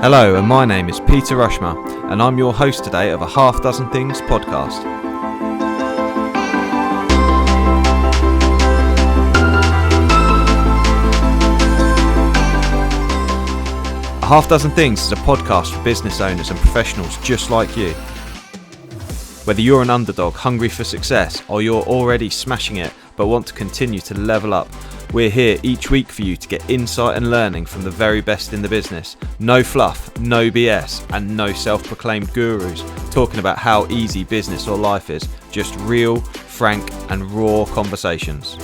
Hello, and my name is Peter Rushmer, and I'm your host today of a Half Dozen Things podcast. A Half Dozen Things is a podcast for business owners and professionals just like you. Whether you're an underdog hungry for success or you're already smashing it but want to continue to level up, we're here each week for you to get insight and learning from the very best in the business. No fluff, no BS, and no self-proclaimed gurus talking about how easy business or life is. Just real, frank, and raw conversations.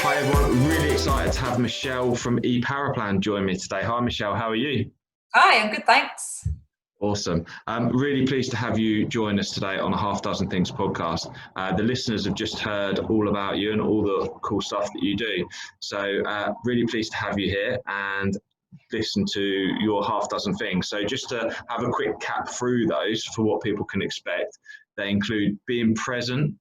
Hi everyone, really excited to have Michelle from Eparaplan join me today. Hi Michelle, how are you? Hi, I'm good, thanks. Awesome. Really pleased to have you join us today on a Half Dozen Things podcast. The listeners have just heard all about you and all the cool stuff that you do. So really pleased to have you here and listen to your half dozen things. So just to have a quick cap through those for what people can expect, they include being present,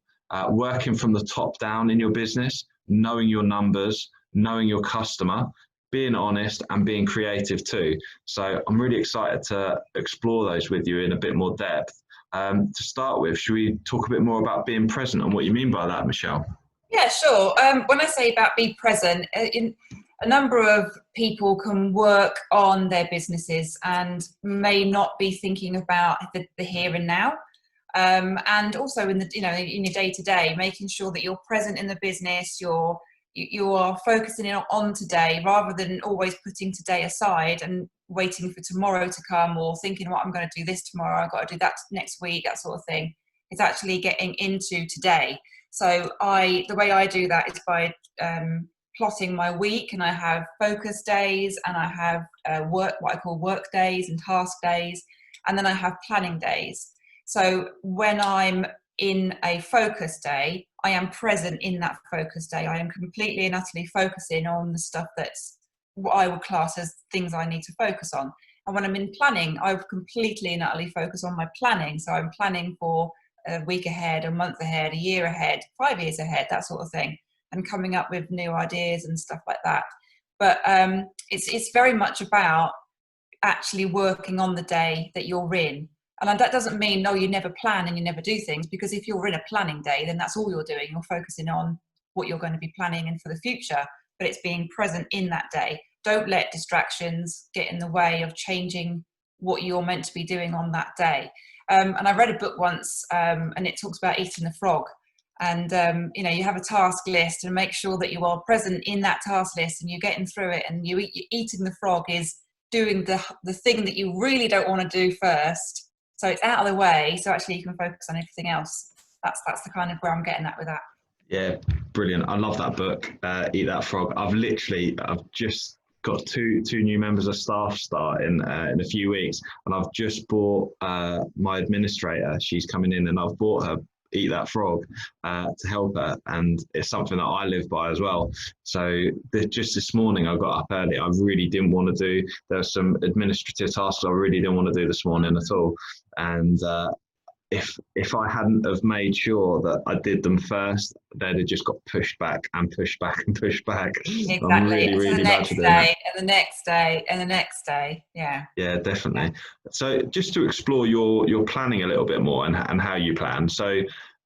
working from the top down in your business, knowing your numbers, knowing your customer, being honest, and being creative too. So I'm really excited to explore those with you in a bit more depth. To start with, should we talk a bit more about being present and what you mean by that, Michelle? Yeah, sure. When I say about be present, a number of people can work on their businesses and may not be thinking about the here and now. And also in your day to day, making sure that you're present in the business, you are focusing on today rather than always putting today aside and waiting for tomorrow to come or thinking, well, I'm going to do this tomorrow, I've got to do that next week, that sort of thing. It's actually getting into today. So the way I do that is by plotting my week, and I have focus days, and I have what I call work days and task days, and then I have planning days. So when I'm in a focus day, I am present in that focus day. I am completely and utterly focusing on the stuff that's what I would class as things I need to focus on. And when I'm in planning, I would completely and utterly focus on my planning. So I'm planning for a week ahead, a month ahead, a year ahead, 5 years ahead, that sort of thing, and coming up with new ideas and stuff like that. But it's very much about actually working on the day that you're in. And that doesn't mean, no, you never plan and you never do things, because if you're in a planning day, then that's all you're doing. You're focusing on what you're going to be planning in for the future, but it's being present in that day. Don't let distractions get in the way of changing what you're meant to be doing on that day. And I read a book once, and it talks about eating the frog. And, you have a task list, and make sure that you are present in that task list and you're getting through it. And eating the frog is doing the thing that you really don't want to do first. So it's out of the way, so actually you can focus on everything else. That's the kind of where I'm getting at with that. Yeah, brilliant. I love that book, Eat That Frog. I've just got two new members of staff starting in a few weeks, and I've just bought my administrator. She's coming in, and I've bought her Eat That Frog to help her, and it's something that I live by as well. So just this morning I got up early. I really didn't want to do, there were some administrative tasks I really didn't want to do this morning at all, and if I hadn't have made sure that I did them first, they'd have just got pushed back and pushed back and pushed back. Exactly. I'm really the glad next to do day, that. and the next day, and the next day. Yeah. Yeah, definitely. So just to explore your planning a little bit more and how you plan. So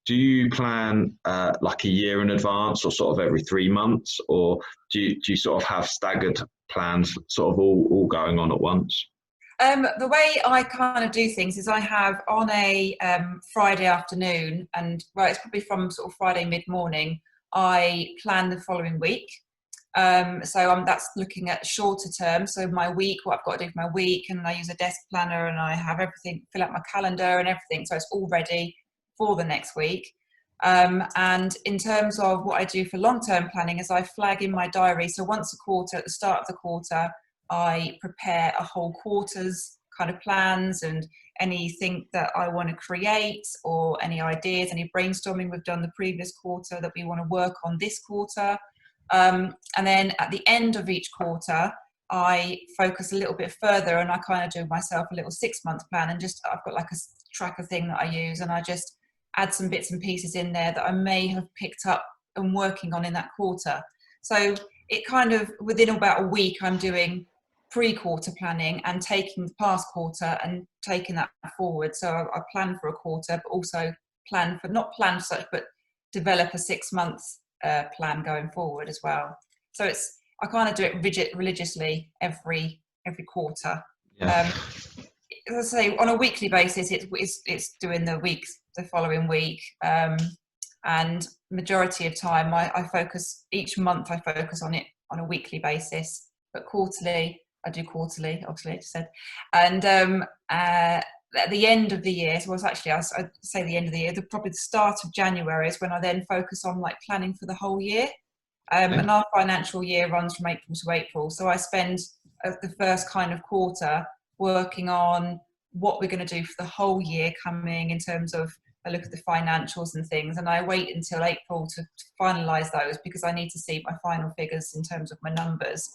do you plan like a year in advance, or sort of every 3 months, or do you sort of have staggered plans sort of all going on at once? The way I kind of do things is I have on a Friday afternoon, and it's probably from sort of Friday mid-morning, I plan the following week. So that's looking at shorter term. So my week, what I've got to do for my week, and I use a desk planner, and I have everything, fill out my calendar and everything. So it's all ready for the next week. And in terms of what I do for long-term planning is I flag in my diary. So once a quarter, at the start of the quarter, I prepare a whole quarter's kind of plans and anything that I want to create, or any ideas, any brainstorming we've done the previous quarter that we want to work on this quarter. And then at the end of each quarter, I focus a little bit further, and I kind of do myself a little 6-month plan, and I've got like a tracker thing that I use, and I just add some bits and pieces in there that I may have picked up and working on in that quarter. So it kind of, within about a week, I'm doing pre-quarter planning and taking the past quarter and taking that forward. So I plan for a quarter, but also not plan for such, but develop a 6 months plan going forward as well. So I kind of do it religiously every quarter. Yeah. As I say, on a weekly basis, it's doing the following week, and majority of time I focus each month. I focus on it on a weekly basis, but quarterly I do quarterly, obviously I just said, and at the end of the year, so I'd say the end of the year, probably the start of January is when I then focus on like planning for the whole year. And our financial year runs from April to April, so I spend the first kind of quarter working on what we're going to do for the whole year coming, in terms of I look at the financials and things, and I wait until April to finalise those, because I need to see my final figures in terms of my numbers.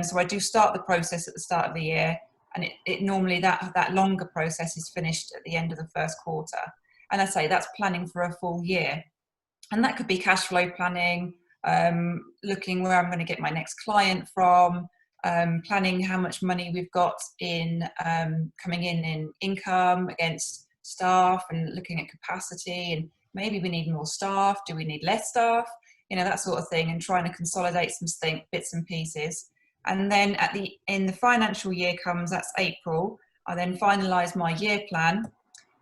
So I do start the process at the start of the year, and it normally that longer process is finished at the end of the first quarter. And I say that's planning for a full year, and that could be cash flow planning, looking where I'm going to get my next client from, planning how much money we've got in coming in income against staff, and looking at capacity, and maybe we need more staff, do we need less staff, that sort of thing, and trying to consolidate some bits and pieces. And then in the financial year comes, that's April, I then finalise my year plan,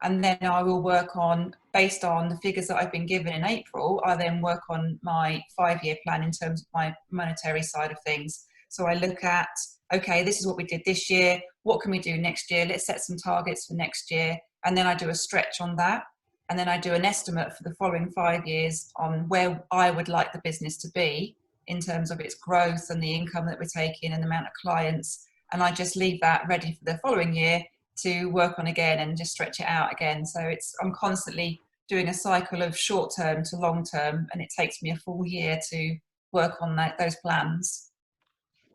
and then I will work on, based on the figures that I've been given in April, I then work on my 5-year plan in terms of my monetary side of things. So I look at, okay, this is what we did this year, what can we do next year? Let's set some targets for next year. And then I do a stretch on that. And then I do an estimate for the following 5 years on where I would like the business to be in terms of its growth and the income that we're taking and the amount of clients. And I just leave that ready for the following year to work on again and just stretch it out again. So I'm constantly doing a cycle of short term to long term, and it takes me a full year to work on those plans.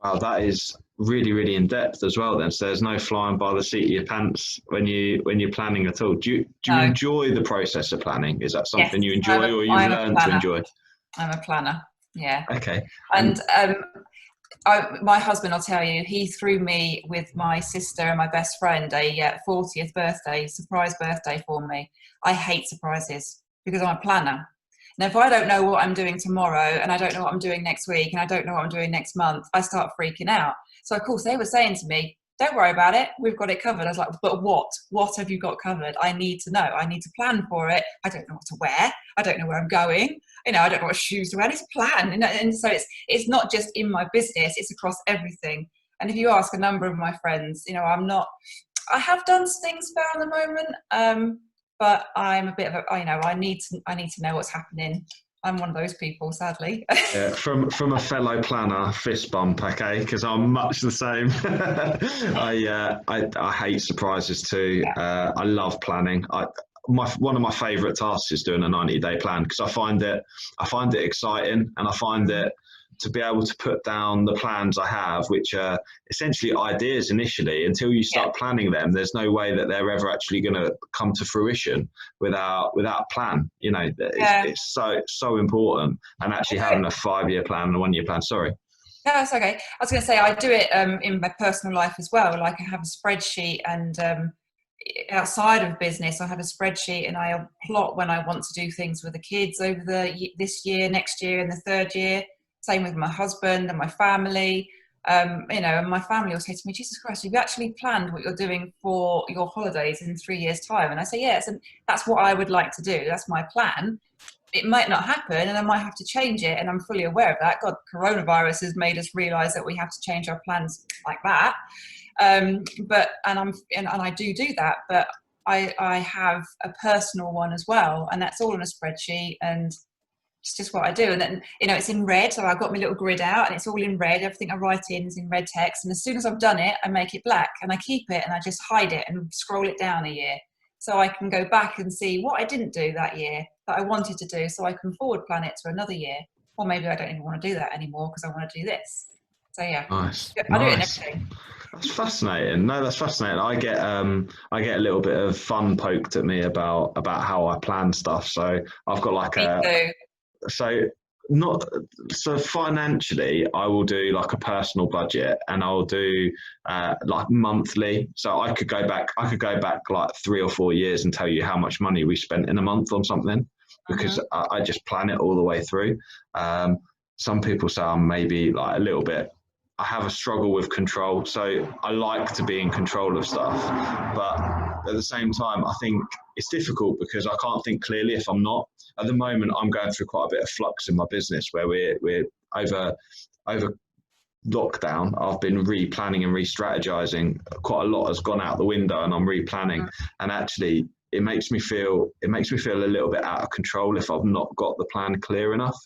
Wow, that is really, really in depth as well then. So there's no flying by the seat of your pants when you're planning at all. Do you enjoy the process of planning? Is that something you enjoy, or you've learned to enjoy? I'm a planner, yeah. Okay. And my husband, I'll tell you, he threw me with my sister and my best friend a 40th birthday, surprise birthday for me. I hate surprises because I'm a planner. Now, if I don't know what I'm doing tomorrow, and I don't know what I'm doing next week, and I don't know what I'm doing next month, I start freaking out. So, of course, they were saying to me, don't worry about it, we've got it covered. I was like, but what? What have you got covered? I need to know. I need to plan for it. I don't know what to wear. I don't know where I'm going. I don't know what shoes to wear. I need to plan. And so it's not just in my business, it's across everything. And if you ask a number of my friends, I have done things fair at the moment, but I'm a bit of I need to know what's happening. I'm one of those people, sadly. Yeah, from a fellow planner, fist bump, okay, because I'm much the same. I hate surprises too. Yeah. I love planning. One of my favourite tasks is doing a 90-day plan, because I find it exciting, and I find it to be able to put down the plans I have, which are essentially ideas initially. Until you start planning them, there's no way that they're ever actually going to come to fruition without a plan. It's so important, and actually having a 5-year plan and a 1-year plan. Sorry. No, that's okay. I was going to say, I do it in my personal life as well. Like, I have a spreadsheet, and outside of business, I have a spreadsheet, and I plot when I want to do things with the kids over this year, next year, and the third year. Same with my husband and my family. And my family will say to me, Jesus Christ, have you actually planned what you're doing for your holidays in 3 years' time? And I say, yes, and that's what I would like to do. That's my plan. It might not happen, and I might have to change it, and I'm fully aware of that. God, coronavirus has made us realise that we have to change our plans like that. But I do that, but I have a personal one as well, and that's all in a spreadsheet, and it's just what I do. And then, it's in red. So I've got my little grid out, and it's all in red. Everything I write in is in red text. And as soon as I've done it, I make it black, and I keep it, and I just hide it and scroll it down a year. So I can go back and see what I didn't do that year that I wanted to do, so I can forward plan it to another year. Or maybe I don't even want to do that anymore because I want to do this. So yeah, nice. I do it in everything. That's fascinating. No, that's fascinating. I get a little bit of fun poked at me about how I plan stuff. So I've got like Me too. So not so financially, I will do like a personal budget, and I'll do like monthly. So I could go back like 3 or 4 years and tell you how much money we spent in a month on something, because I just plan it all the way through. Some people say I'm maybe like a little bit, I have a struggle with control. So I like to be in control of stuff, but at the same time, I think it's difficult because I can't think clearly if I'm not. At the moment, I'm going through quite a bit of flux in my business where we're over lockdown. I've been replanning and re-strategizing. Quite a lot has gone out the window, and I'm replanning. And actually, it makes me feel a little bit out of control if I've not got the plan clear enough.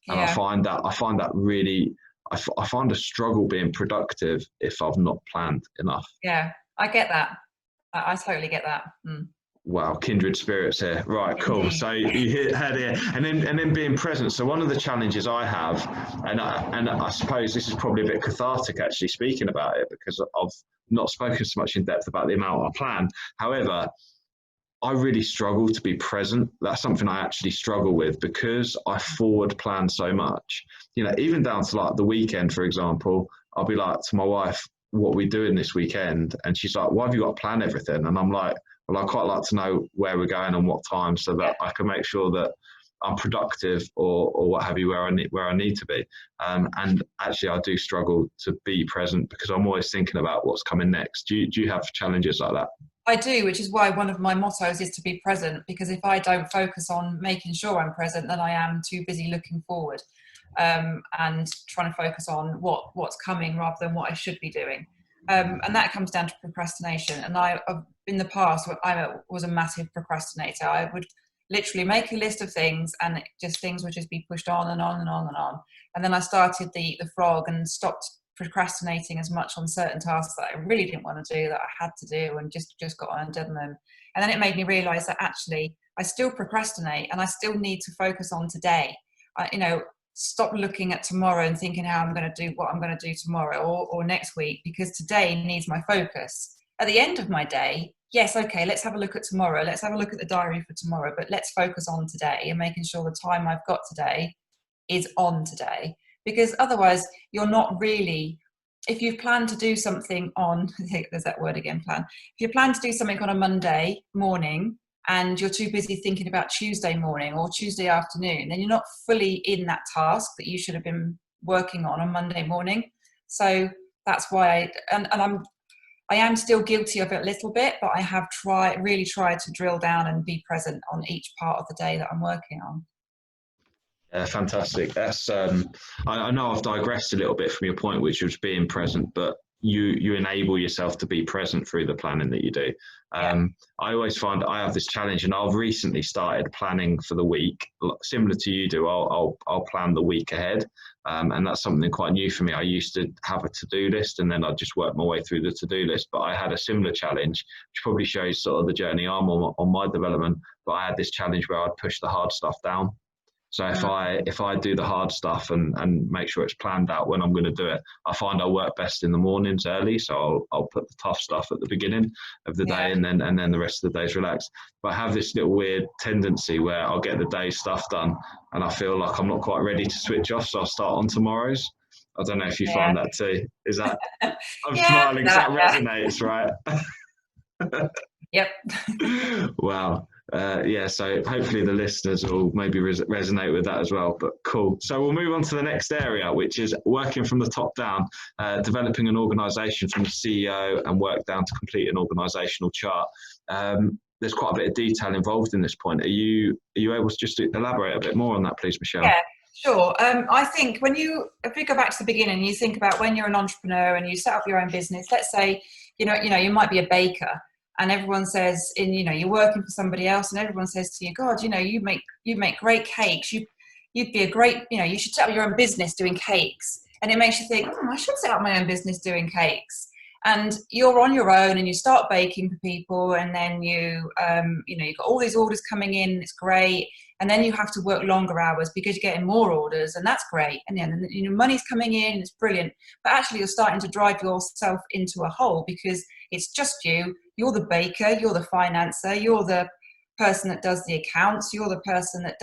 And I find that really, I find a struggle being productive if I've not planned enough. Yeah, I get that. I totally get that. Wow, kindred spirits here. Right, cool. So you heard here, and then being present. So one of the challenges I have, and I suppose this is probably a bit cathartic actually speaking about it, because I've not spoken so much in depth about the amount I plan. However, I really struggle to be present. That's something I actually struggle with because I forward plan so much. You know, even down to like the weekend, for example, I'll be like to my wife, what are we doing this weekend? And she's like, why have you got to plan everything? And I'm like, well, I quite like to know where we're going and what time, so that I can make sure that I'm productive or what have you, where I need to be. And actually, I do struggle to be present because I'm always thinking about what's coming next. Do you have challenges like that? I do, which is why one of my mottos is to be present, because if I don't focus on making sure I'm present, then I am too busy looking forward and trying to focus on what's coming rather than what I should be doing. And that comes down to procrastination. And in the past, I was a massive procrastinator. I would literally make a list of things, and things would just be pushed on and on and on and on. And then I started the frog and stopped procrastinating as much on certain tasks that I really didn't want to do, that I had to do, and just got on and done them. And then it made me realize that actually I still procrastinate and I still need to focus on today. Stop looking at tomorrow and thinking how I'm going to do what I'm going to do tomorrow or next week, because today needs my focus. At the end of my day, yes, okay, let's have a look at tomorrow. Let's have a look at the diary for tomorrow, but let's focus on today and making sure the time I've got today is on today. Because otherwise you're not really, if you've planned to do something on, there's that word again, plan. If you plan to do something on a Monday morning and you're too busy thinking about Tuesday morning or Tuesday afternoon, then you're not fully in that task that you should have been working on Monday morning. So that's why I am still guilty of it a little bit, but I have really tried to drill down and be present on each part of the day that I'm working on. Fantastic. That's I know I've digressed a little bit from your point, which was being present, but you enable yourself to be present through the planning that you do. I always find I have this challenge, and I've recently started planning for the week, similar to you do. I'll plan the week ahead, and that's something quite new for me. I used to have a to-do list, and then I'd just work my way through the to-do list. But I had a similar challenge, which probably shows sort of the journey I'm on my development. But I had this challenge where I'd push the hard stuff down. So if I do the hard stuff and make sure it's planned out when I'm going to do it, I find I work best in the mornings early. So I'll put the tough stuff at the beginning of the day, and then the rest of the day is relaxed. But I have this little weird tendency where I'll get the day's stuff done, and I feel like I'm not quite ready to switch off, so I'll start on tomorrow's. I don't know if you find that too. Is that? I'm smiling. That resonates, right? Yep. Wow. So hopefully the listeners will maybe resonate with that as well, but cool. So we'll move on to the next area, which is working from the top down, developing an organisation from the CEO and work down to complete an organisational chart. There's quite a bit of detail involved in this point. Are you able to just elaborate a bit more on that, please, Michelle? Yeah, sure. I think if we go back to the beginning, you think about when you're an entrepreneur and you set up your own business. Let's say, you might be a baker. And everyone says, you're working for somebody else, and everyone says to you, God, you make great cakes. You'd be a great, you should set up your own business doing cakes. And it makes you think, I should set up my own business doing cakes. And you're on your own and you start baking for people, and then you've got all these orders coming in. It's great. And then you have to work longer hours because you're getting more orders, and that's great. And then money's coming in, it's brilliant. But actually you're starting to drive yourself into a hole because it's just you. You're the baker, you're the financer, you're the person that does the accounts, you're the person that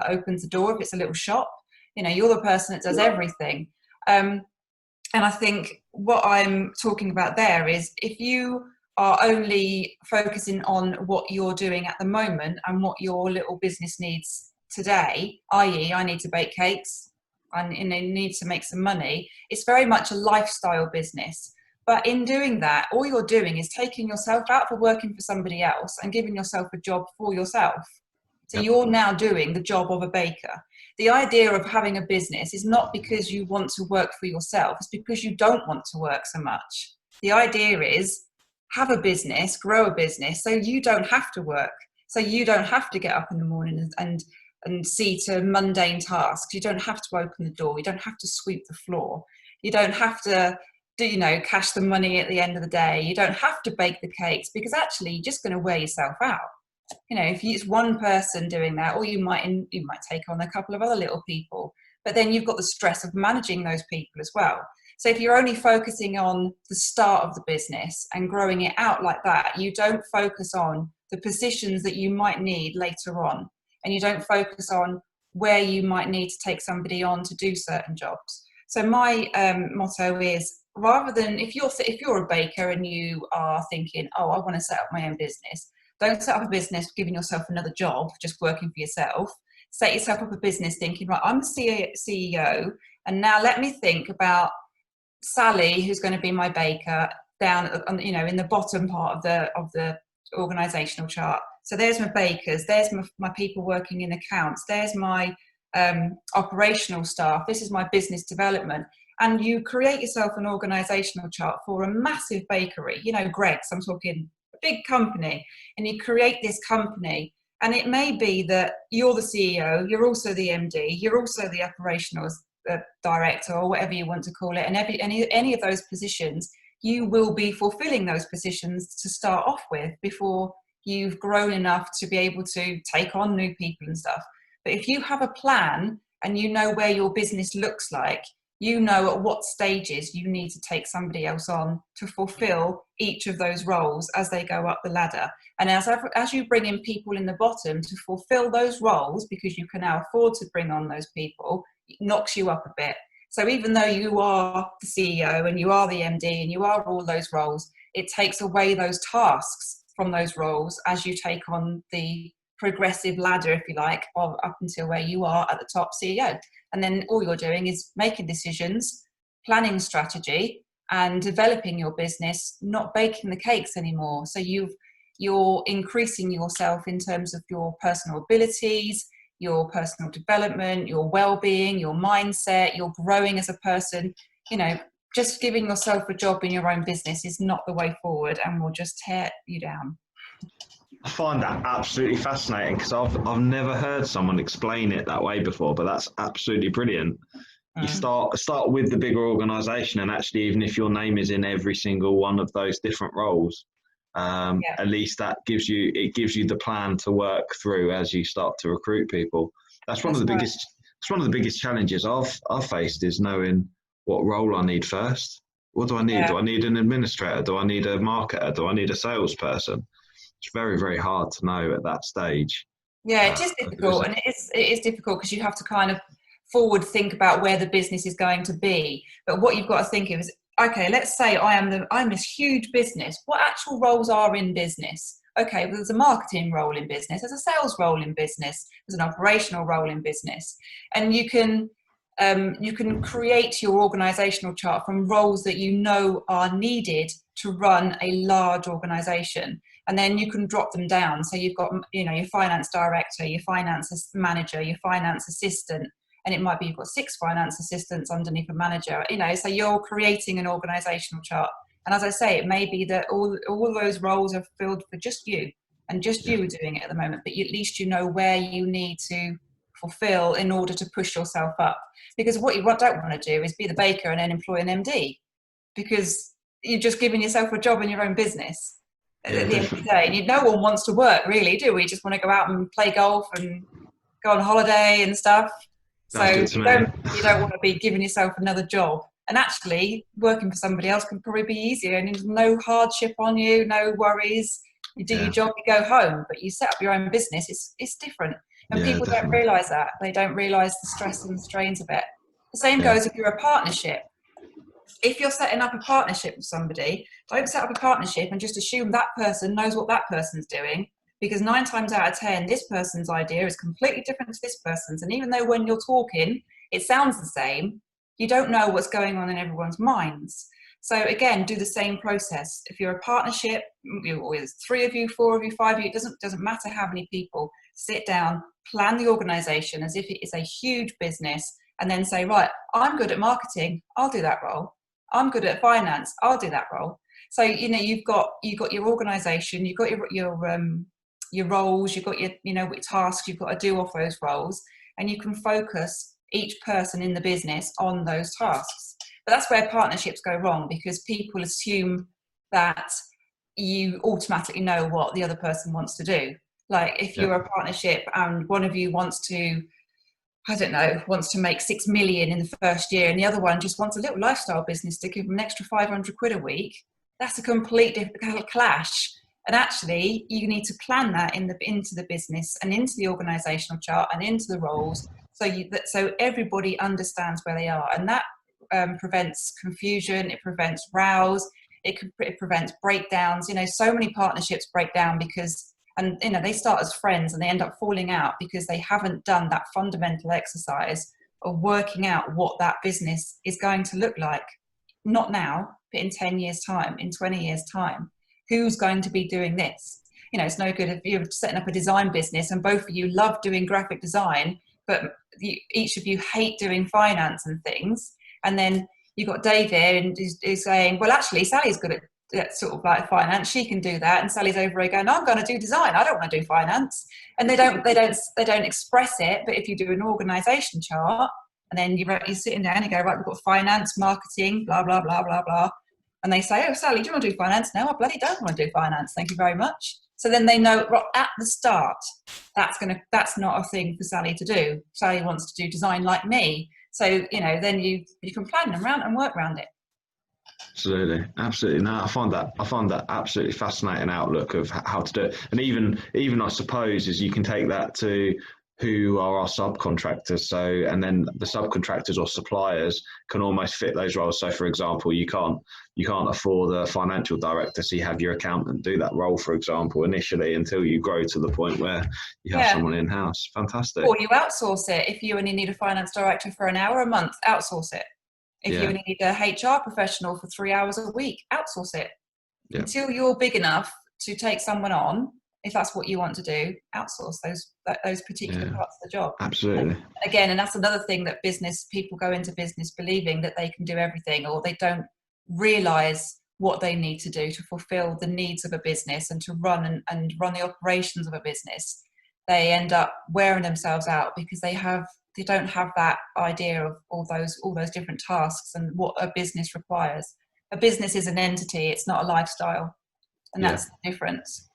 opens the door if it's a little shop. you're the person that does everything. And I think what I'm talking about there is, if you are only focusing on what you're doing at the moment and what your little business needs today, i.e. I need to bake cakes, I need to make some money, it's very much a lifestyle business. But in doing that, all you're doing is taking yourself out for working for somebody else and giving yourself a job for yourself. So you're now doing the job of a baker. The idea of having a business is not because you want to work for yourself, it's because you don't want to work so much. The idea is, have a business, grow a business, so you don't have to work. So you don't have to get up in the morning and see to mundane tasks. You don't have to open the door. You don't have to sweep the floor. You don't have to cash the money at the end of the day. You don't have to bake the cakes, because actually you're just going to wear yourself out. If it's one person doing that, or you might take on a couple of other little people, but then you've got the stress of managing those people as well. So if you're only focusing on the start of the business and growing it out like that, you don't focus on the positions that you might need later on, and you don't focus on where you might need to take somebody on to do certain jobs. So my motto is, rather than, if you're a baker and you are thinking, oh, I want to set up my own business, don't set up a business giving yourself another job, just working for yourself. Set yourself up a business thinking, right, I'm the CEO, and now let me think about Sally, who's going to be my baker, down in the bottom part of the organizational chart. So there's my bakers, there's my people working in accounts, there's my operational staff, this is my business development. And you create yourself an organizational chart for a massive bakery, Greg's, I'm talking a big company, and you create this company. And it may be that you're the CEO, you're also the MD, you're also the operational director, or whatever you want to call it. And any of those positions, you will be fulfilling those positions to start off with before you've grown enough to be able to take on new people and stuff. But if you have a plan and you know where your business looks like, you know at what stages you need to take somebody else on to fulfill each of those roles as they go up the ladder. And as you bring in people in the bottom to fulfill those roles, because you can now afford to bring on those people, it knocks you up a bit. So even though you are the CEO and you are the MD and you are all those roles, it takes away those tasks from those roles as you take on the progressive ladder, if you like, of up until where you are at the top CEO. And then all you're doing is making decisions, planning strategy, and developing your business, not baking the cakes anymore. So you're increasing yourself in terms of your personal abilities, your personal development, your well-being, your mindset, you're growing as a person. Just giving yourself a job in your own business is not the way forward, and will just tear you down. I find that absolutely fascinating, because I've never heard someone explain it that way before, but that's absolutely brilliant. You start with the bigger organisation, and actually, even if your name is in every single one of those different roles, at least that gives you the plan to work through as you start to recruit people. That's one of the biggest. It's one of the biggest challenges I've faced, is knowing what role I need first. What do I need? Do I need an administrator? Do I need a marketer? Do I need a salesperson? It's very, very hard to know at that stage. Yeah, it is difficult, and it is difficult because you have to kind of forward think about where the business is going to be. But what you've got to think of is, okay, let's say I'm this huge business. What actual roles are in business? Okay, well, there's a marketing role in business, there's a sales role in business, there's an operational role in business, and you can create your organizational chart from roles that you know are needed to run a large organization. And then you can drop them down. So you've got, your finance director, your finance manager, your finance assistant, and it might be you've got 6 finance assistants underneath a manager, so you're creating an organizational chart. And as I say, it may be that all those roles are filled for just you, and just you are doing it at the moment, but at least you know where you need to fulfill in order to push yourself up. Because what you don't want to do is be the baker and then employ an MD, because you're just giving yourself a job in your own business. At the end of the day, no one wants to work, really, do we? Just want to go out and play golf and go on holiday and stuff. So you don't want to be giving yourself another job. And actually, working for somebody else can probably be easier, and there's no hardship on you, no worries. You do your job, you go home. But you set up your own business, it's different. And Yeah, people don't definitely. realise that. They don't realise the stress and the strains of it. The same Yeah. goes if you're a partnership. If you're setting up a partnership with somebody, don't set up a partnership and just assume that person knows what that person's doing, because 9 times out of 10, this person's idea is completely different to this person's. And even though when you're talking, it sounds the same, you don't know what's going on in everyone's minds. So again, do the same process. If you're a partnership, there's 3 of you, 4 of you, 5 of you, it doesn't matter how many people, sit down, plan the organization as if it is a huge business, and then say, right, I'm good at marketing, I'll do that role. I'm good at finance, I'll do that role. So, you've got your organization, you've got your roles, you've got your tasks you've got to do off those roles, and you can focus each person in the business on those tasks. But that's where partnerships go wrong, because people assume that you automatically know what the other person wants to do. Like if you're a partnership and one of you wants to make 6 million in the first year, and the other one just wants a little lifestyle business to give them an extra 500 quid a week, that's a complete clash. And actually, you need to plan that into the business and into the organisational chart and into the roles, so everybody understands where they are, and that prevents confusion. It prevents rows. It prevents breakdowns. So many partnerships break down because. And they start as friends and they end up falling out because they haven't done that fundamental exercise of working out what that business is going to look like. Not now, but in 10 years' time, in 20 years' time. Who's going to be doing this? It's no good if you're setting up a design business and both of you love doing graphic design, but each of you hate doing finance and things. And then you've got Dave here and is saying, well, actually, Sally's good at sort of like finance, she can do that, and Sally's over here going, I'm going to do design, I don't want to do finance. And they don't express it. But if you do an organisation chart and then you're sitting down and you go, right, we've got finance, marketing, blah blah blah blah blah, and they say, oh, Sally, do you want to do finance? No, I bloody don't want to do finance, thank you very much. So then they know right at the start that's not a thing for Sally to do. Sally wants to do design like me. So then you can plan around and work around it. Absolutely. No, I find that absolutely fascinating outlook of how to do it. And even I suppose is you can take that to who are our subcontractors. So, and then the subcontractors or suppliers can almost fit those roles. So, for example, you can't afford a financial director, so you have your accountant do that role, for example, initially until you grow to the point where you have someone in house. Fantastic. Or you outsource it. If you only need a finance director for an hour a month, outsource it. If you only need a HR professional for 3 hours a week, outsource it. Until you're big enough to take someone on, if that's what you want to do, outsource those particular parts of the job. Absolutely. And that's another thing that people go into business believing that they can do everything, or they don't realise what they need to do to fulfil the needs of a business and to run the operations of a business. They end up wearing themselves out because they don't have that idea of all those different tasks and what a business requires. A business is an entity, it's not a lifestyle, and that's the difference.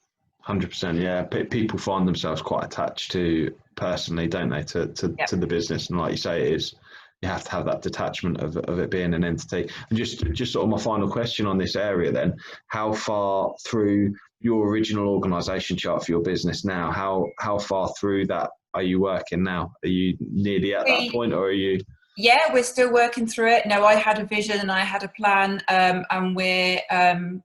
100%. Yeah, people find themselves quite attached to personally, don't they, to the business, and like you say, you have to have that detachment of it being an entity. And just sort of my final question on this area then, how far through your original organisation chart for your business now, how far through that are you working now? Are you nearly at that point, or are you? Yeah, we're still working through it. No, I had a vision and I had a plan, and we're on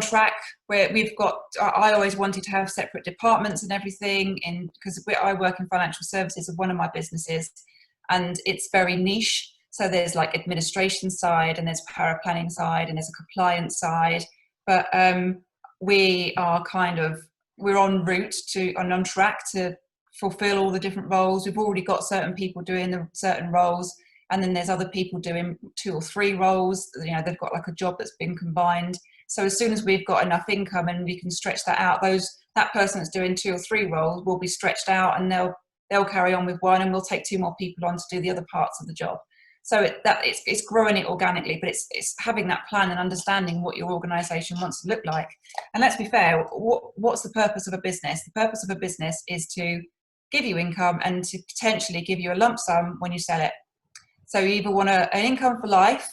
track. I always wanted to have separate departments and everything, because I work in financial services of one of my businesses, and it's very niche. So there's like administration side, and there's paraplanning side, and there's a compliance side. But we're on route and on track to fulfill all the different roles. We've already got certain people doing the certain roles, and then there's other people doing 2 or 3 roles. They've got like a job that's been combined. So as soon as we've got enough income and we can stretch that out, that person that's doing 2 or 3 roles will be stretched out, and they'll carry on with one, and we'll take 2 more people on to do the other parts of the job. So it's growing it organically, but it's having that plan and understanding what your organisation wants to look like. And let's be fair, what's the purpose of a business? The purpose of a business is to give you income and to potentially give you a lump sum when you sell it. So you either want an income for life,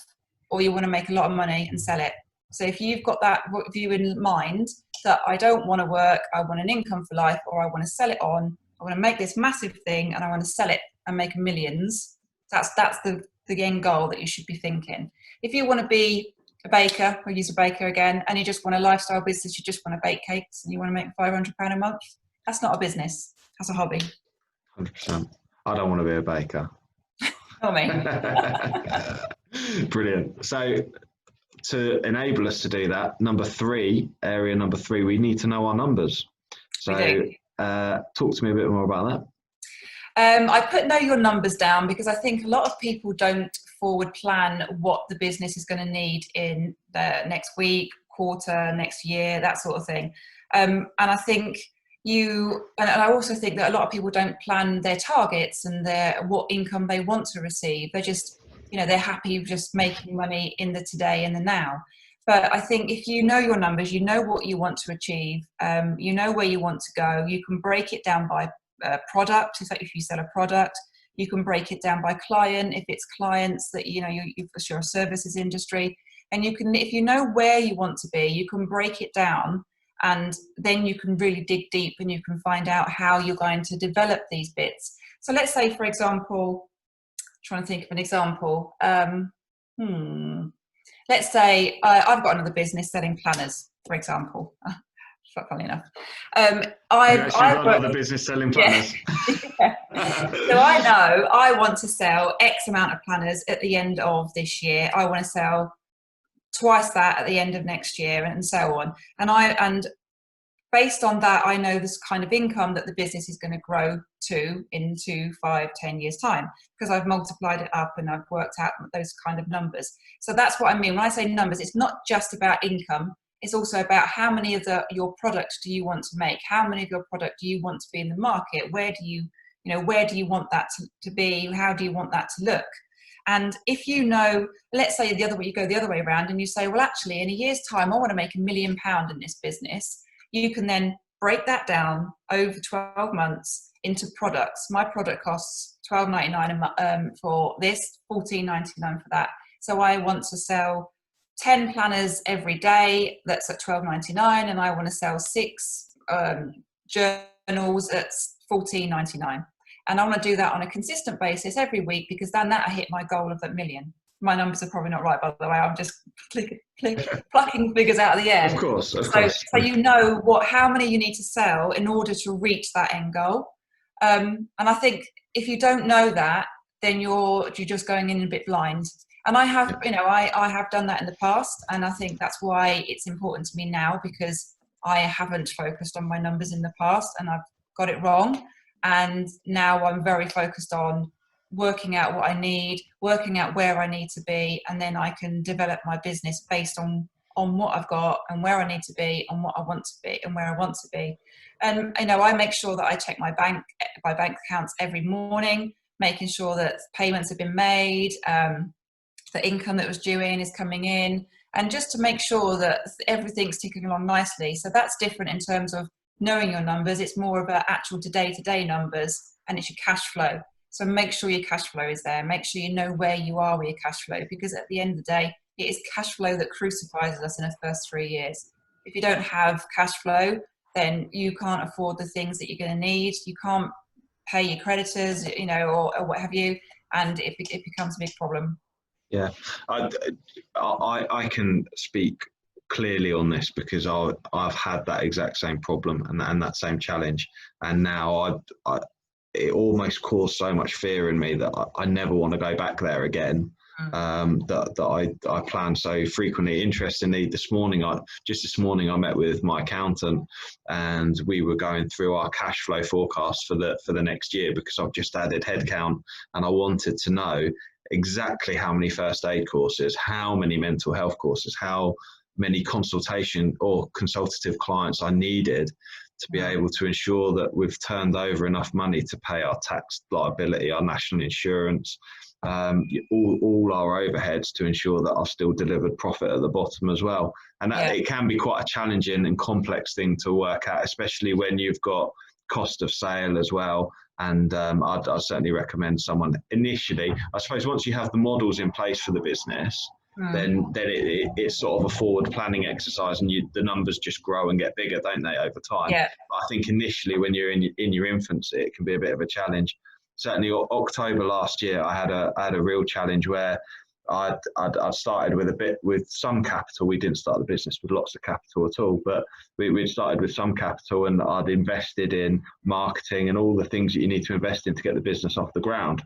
or you want to make a lot of money and sell it. So if you've got that view in mind that I don't want to work, I want an income for life, or I want to sell it on, want to make this massive thing and I want to sell it and make millions. That's the end goal that you should be thinking. If you want to be a baker, we'll use a baker again, and you just want a lifestyle business, you just want to bake cakes and you want to make £500 a month, that's not a business, that's a hobby. 100%. I don't want to be a baker. Not me. Brilliant. So to enable us to do that, area number three, we need to know our numbers. So talk to me a bit more about that. I put know your numbers down because I think a lot of people don't forward plan what the business is going to need in the next week, quarter, next year, that sort of thing. And I think and I also think that a lot of people don't plan their targets and what income they want to receive. They're just, they're happy just making money in the today and the now. But I think if you know your numbers, you know what you want to achieve, you know where you want to go, you can break it down by product. If you sell a product, you can break it down by client. If it's clients that you're a services industry, and you can, if you know where you want to be, you can break it down, and then you can really dig deep and you can find out how you're going to develop these bits. So let's say, for example, trying to think of an example. Let's say I've got another business selling planners, for example. Funny enough, I've got another business selling planners. Yeah. So I know I want to sell X amount of planners at the end of this year. I want to sell twice that at the end of next year, and so on. And based on that, I know this kind of income that the business is going to grow to in 2, 5, 10 years time, because I've multiplied it up and I've worked out those kind of numbers. So that's what I mean when I say numbers. It's not just about income. It's also about how many of your products do you want to make? How many of your product do you want to be in the market? Where do you want that to be? How do you want that to look? And if let's say you go the other way around and you say, well, actually, in a year's time, I want to make £1 million in this business. You can then break that down over 12 months into products. My product costs $12.99 for this, $14.99 for that. So I want to sell 10 planners every day, that's at $12.99, and I want to sell 6 journals at $14.99. And I want to do that on a consistent basis every week, because then I hit my goal of $1 million. My numbers are probably not right, by the way. I'm just plucking figures out of the air. Of course. So you know how many you need to sell in order to reach that end goal. And I think if you don't know that, then you're just going in a bit blind. And I have, I have done that in the past, and I think that's why it's important to me now, because I haven't focused on my numbers in the past and I've got it wrong. And now I'm very focused on working out what I need, working out where I need to be, and then I can develop my business based on what I've got and where I need to be and what I want to be and where I want to be. And I make sure that I check my bank accounts every morning, making sure that payments have been made, the income that was due in is coming in, and just to make sure that everything's ticking along nicely. So that's different in terms of knowing your numbers. It's more about actual day-to-day numbers, and it's your cash flow. So make sure your cash flow is there. Make sure you know where you are with your cash flow, because at the end of the day, it is cash flow that crucifies us in the first 3 years. If you don't have cash flow, then you can't afford the things that you're going to need. You can't pay your creditors, or what have you, and it becomes a big problem. Yeah, I can speak clearly on this, because I've had that exact same problem and that same challenge, and now it almost caused so much fear in me that I never want to go back there again. That I plan so frequently. Interestingly, this morning I met with my accountant, and we were going through our cash flow forecast for the next year, because I've just added headcount, and I wanted to know exactly how many first aid courses, how many mental health courses, how many consultative clients I needed to be able to ensure that we've turned over enough money to pay our tax liability, our national insurance, all our overheads, to ensure that I've still delivered profit at the bottom as well. And it can be quite a challenging and complex thing to work out, especially when you've got cost of sale as well. And I'd certainly recommend someone initially, I suppose, once you have the models in place for the business, Mm. then it's sort of a forward planning exercise, and the numbers just grow and get bigger, don't they, over time? Yeah. But I think initially when you're in your infancy, it can be a bit of a challenge. Certainly October last year, I had a real challenge where I'd started with some capital. We didn't start the business with lots of capital at all, but we'd started with some capital, and I'd invested in marketing and all the things that you need to invest in to get the business off the ground.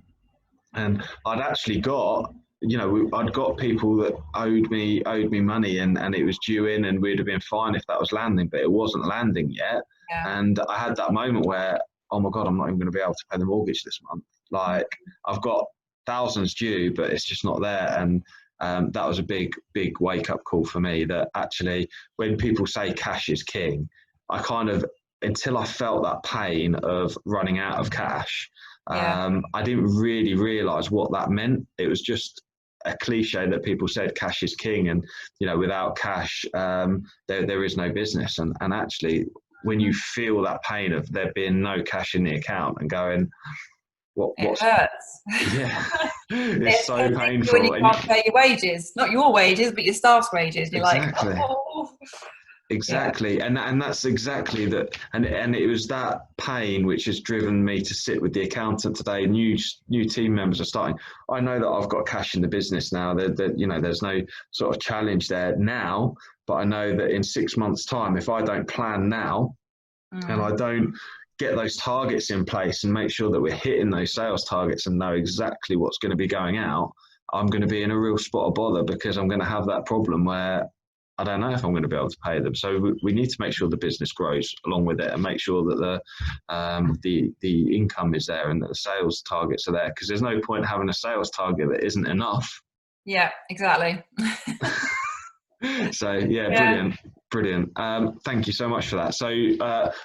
And I'd actually got, I'd got people that owed me money, and it was due in, and we'd have been fine if that was landing, but it wasn't landing yet. Yeah. And I had that moment where, oh my God, I'm not even going to be able to pay the mortgage this month. Like, I've got thousands due, but it's just not there. And that was a big wake up call for me, that actually when people say cash is king, I kind of, until I felt that pain of running out of cash, I didn't really realise what that meant. It was just a cliche that people said cash is king, and without cash there is no business. And actually, when you feel that pain of there being no cash in the account and going, it hurts. Yeah, it's so painful. When you can't pay your wages, not your wages, but your staff's wages. You're exactly. like, oh. Exactly. Yeah. And that's exactly that. And it was that pain which has driven me to sit with the accountant today. New team members are starting. I know that I've got cash in the business now. There's no sort of challenge there now, but I know that in 6 months' time, if I don't plan now and I don't get those targets in place and make sure that we're hitting those sales targets and know exactly what's going to be going out, I'm going to be in a real spot of bother, because I'm going to have that problem where I don't know if I'm going to be able to pay them. So we need to make sure the business grows along with it, and make sure that the income is there and that the sales targets are there, because there's no point having a sales target that isn't enough. Yeah, exactly. So brilliant. Thank you so much for that. So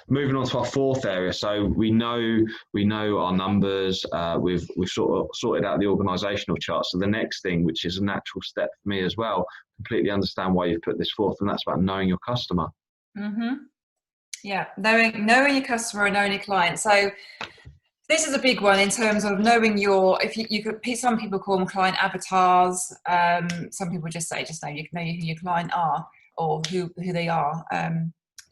moving on to our fourth area. So we know our numbers. We've sort of sorted out the organisational chart. So the next thing, which is a natural step for me as well, completely understand why you've put this forth, and that's about knowing your customer. Mm-hmm. Yeah, knowing your customer and knowing your client. So this is a big one in terms of knowing some people call them client avatars. Some people just know who your client are, or who they are.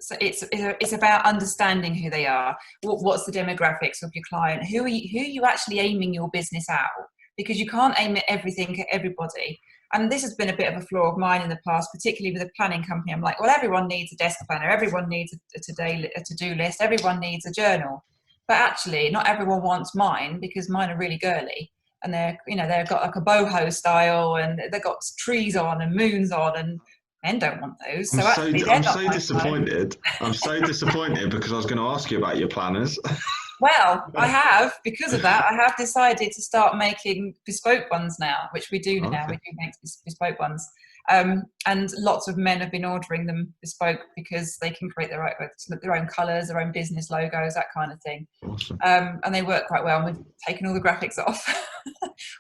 So it's about understanding who they are. What's the demographics of your client? Who are you actually aiming your business at? Because you can't aim at everything at everybody. And this has been a bit of a flaw of mine in the past, particularly with a planning company. I'm like, well, everyone needs a desk planner. Everyone needs a to-do list. Everyone needs a journal. But actually, not everyone wants mine, because mine are really girly, and they've got like a boho style, and they've got trees on and moons on, and men don't want those. I'm so disappointed. I'm so disappointed, because I was going to ask you about your planners. Well, because of that, I have decided to start making bespoke ones now, which we do now. We do make bespoke ones. And lots of men have been ordering them bespoke, because they can create their own colours, their own business logos, that kind of thing. Awesome. And they work quite well. And we've taken all the graphics off,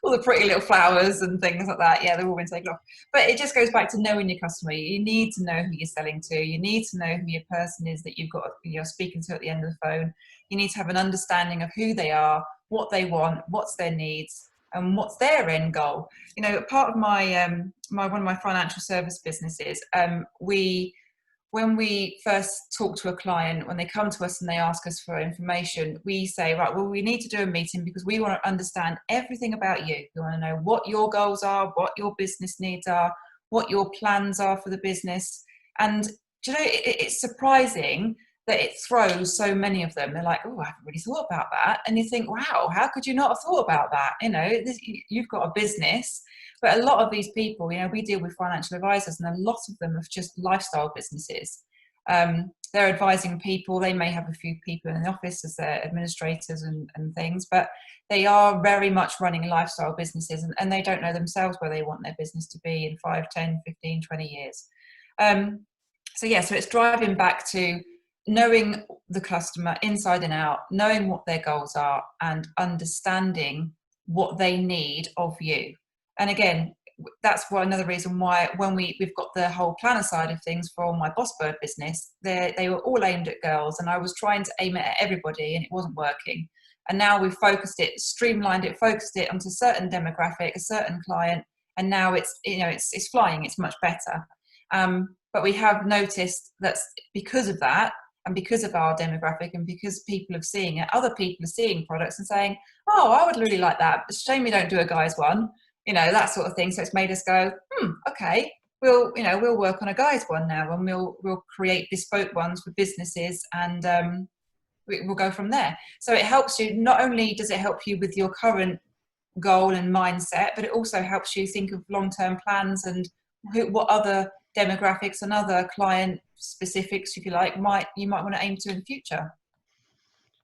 all the pretty little flowers and things like that. Yeah, they've all been taken off. But it just goes back to knowing your customer. You need to know who you're selling to. You need to know who your person is that you're speaking to at the end of the phone. You need to have an understanding of who they are, what they want, what's their needs, and what's their end goal. Part of my one of my financial service businesses, when we first talk to a client, when they come to us and they ask us for information, we say, right, well, we need to do a meeting, because we want to understand everything about you. We want to know what your goals are, what your business needs are, what your plans are for the business. And it's surprising that it throws so many of them. They're like, oh, I haven't really thought about that. And you think, wow, how could you not have thought about that? You've got a business. But a lot of these people, we deal with financial advisors, and a lot of them have just lifestyle businesses. They're advising people. They may have a few people in the office as their administrators and things, but they are very much running lifestyle businesses, and they don't know themselves where they want their business to be in 5, 10, 15, 20 years. So it's driving back to knowing the customer inside and out, knowing what their goals are, and understanding what they need of you. And again, that's another reason why when we've got the whole planner side of things for my Boss Bird business, they were all aimed at girls, and I was trying to aim it at everybody, and it wasn't working. And now we've streamlined it, focused it onto a certain demographic, a certain client, and now it's flying, it's much better. But we have noticed that because of that, and because of our demographic, and because people are seeing it, other people are seeing products and saying, oh, I would really like that. It's a shame we don't do a guy's one, that sort of thing. So it's made us go, okay, we'll work on a guy's one now, and we'll create bespoke ones for businesses, and we'll go from there. So it helps you, not only does it help you with your current goal and mindset, but it also helps you think of long-term plans and what other demographics and other client specifics, if you like, you might want to aim to in the future.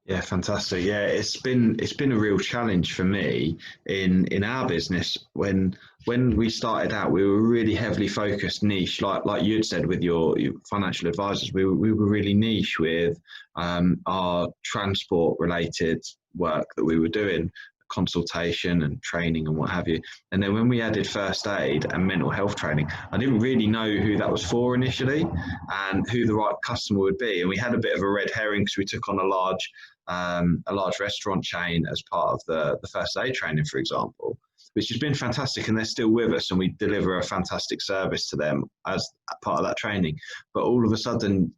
Yeah, fantastic. Yeah, it's been a real challenge for me in our business. When we started out, we were really heavily focused niche, like you'd said with your financial advisors. We were really niche with our transport related work that we were doing, consultation and training and what have you. And then when we added first aid and mental health training, I didn't really know who that was for initially and who the right customer would be. And we had a bit of a red herring because we took on a large restaurant chain as part of the first aid training, for example, which has been fantastic, and they're still with us, and we deliver a fantastic service to them as part of that training. But all of a sudden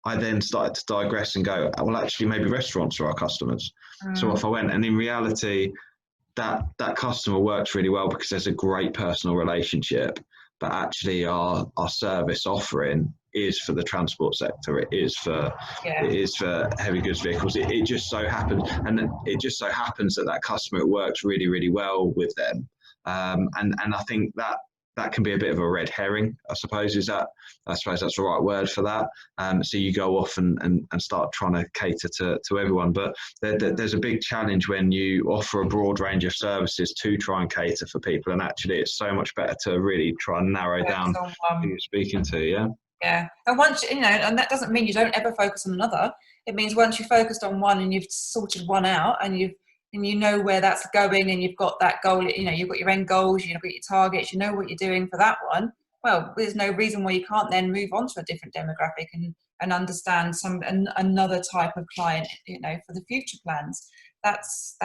I then started to digress and go, well, actually, maybe restaurants are our customers. So off I went. And in reality, that customer works really well because there's a great personal relationship. But actually, our service offering is for the transport sector. It is for heavy goods vehicles. It just so happens, and it just so happens that customer, it works really, really well with them. And I think that can be a bit of a red herring, I suppose. I suppose that's the right word for that. So you go off and start trying to cater to everyone. But there's a big challenge when you offer a broad range of services to try and cater for people. And actually, it's so much better to really try and narrow down who you're speaking to. Yeah. Yeah. And once, and that doesn't mean you don't ever focus on another. It means once you've focused on one and you've sorted one out, and you know where that's going, and you've got that goal, you've got your end goals, you've got your targets, you know what you're doing for that one. Well, there's no reason why you can't then move on to a different demographic and understand another type of client, for the future plans. That's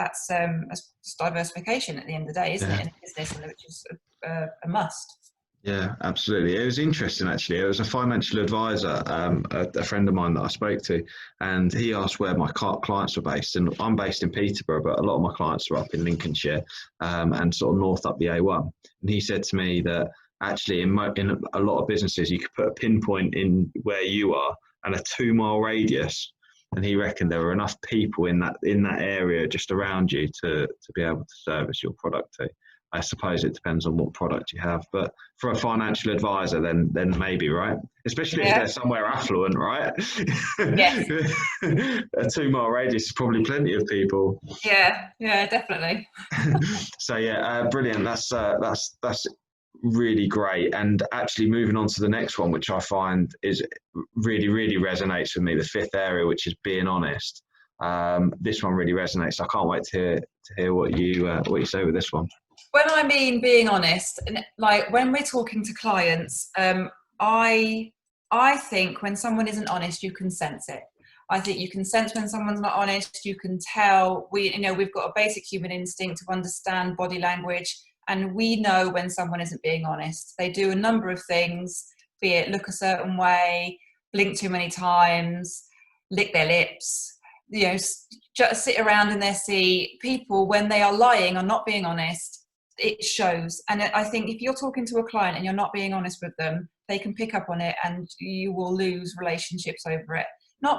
diversification at the end of the day, isn't it, in a business, which is a must. Yeah, absolutely. It was interesting, actually. It was a financial advisor, a friend of mine that I spoke to, and he asked where my clients were based. And I'm based in Peterborough, but a lot of my clients are up in Lincolnshire and sort of north up the A1. And he said to me that actually in a lot of businesses, you could put a pinpoint in where you are and a 2-mile radius. And he reckoned there were enough people in that area just around you to be able to service your product to. I suppose it depends on what product you have, but for a financial advisor, then maybe, right? Especially if they're somewhere affluent, right? Yes. A 2-mile radius is probably plenty of people. Yeah, definitely. So brilliant. That's really great. And actually, moving on to the next one, which I find is really, really resonates with me, the 5th area, which is being honest. This one really resonates. I can't wait to hear what you say with this one. When I mean being honest, like when we're talking to clients, I think when someone isn't honest, you can sense it. I think you can sense when someone's not honest. You can tell. We've got a basic human instinct to understand body language, and we know when someone isn't being honest. They do a number of things, be it look a certain way, blink too many times, lick their lips, just sit around in their seat. People, when they are lying or not being honest, it shows. And I think if you're talking to a client and you're not being honest with them, they can pick up on it, and you will lose relationships over it.